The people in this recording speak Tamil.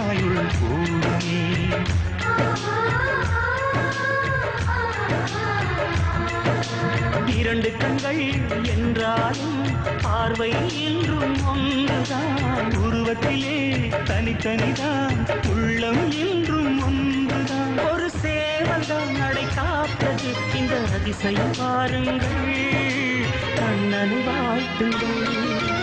ஆயுள் கூடுமே. இரண்டு கண்கள் என்றாலும் பார்வை என்றும் ஒன்றுதான். உருவத்திலே தனித்தனிதான், உள்ளம் என்றும் ஒன்றுதான். ஒரு சேவல்தான் நடை காப்பது இந்த அதிசயம் பாருங்கள். கண்ணனை வாழ்த்துங்கள்.